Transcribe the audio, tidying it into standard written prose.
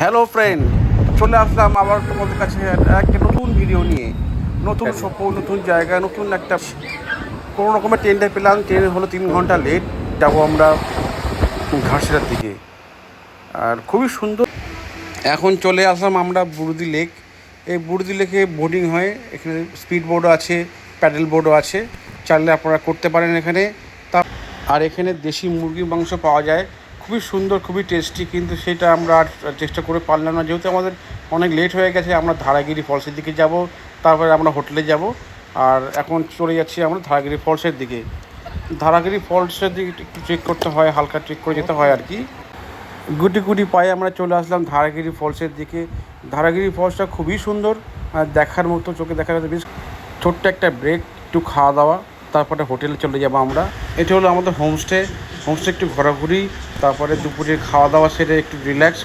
Hello friend, চলে আসলাম আবার তোমাদের কাছে একটা নতুন ভিডিও নিয়ে। নতুন সফর, নতুন জায়গা, নতুন একটা কোনো রকমের ট্রেনটা পেলাম। ট্রেন হলো 3 ঘন্টা লেট। যাবো আমরা ঘাটশিলার দিকে, আর খুবই সুন্দর। এখন চলে আসলাম আমরা বুড়দি লেক। এই বুড়দি লেকে বোটিং হয়, এখানে স্পিড বোটও আছে, প্যাডেল বোটও আছে, চাইলে আপনারা করতে পারেন এখানে। তা আর এখানে দেশি মুরগির মাংস পাওয়া যায়, খুবই সুন্দর, খুবই টেস্টি। কিন্তু সেটা আমরা আর চেষ্টা করে পারলাম না, যেহেতু আমাদের অনেক লেট হয়ে গেছে। আমরা ধারাগিরি ফলসের দিকে যাব, তারপরে আমরা হোটেলে যাব। আর এখন চলে যাচ্ছি আমরা ধারাগিরি ফলসের দিকে। ধারাগিরি ফলসের দিকে একটু ট্রেক করতে হয়, হালকা ট্রেক করে যেতে হয় আর কি। গুটি গুটি পায়ে আমরা চলে আসলাম ধারাগিরি ফলসের দিকে। ধারাগিরি ফলসটা খুবই সুন্দর, আর দেখার মতো, চোখে দেখার মতো। বেশ ছোট্ট একটা ব্রেক, একটু খাওয়া দাওয়া, তারপরে হোটেলে চলে যাবো আমরা। এটা হলো আমাদের হোমস্টে। হোমস্টে একটু ঘোরাঘুরি, তারপরে দুপুরের খাওয়া দাওয়া সেরে একটু রিল্যাক্স,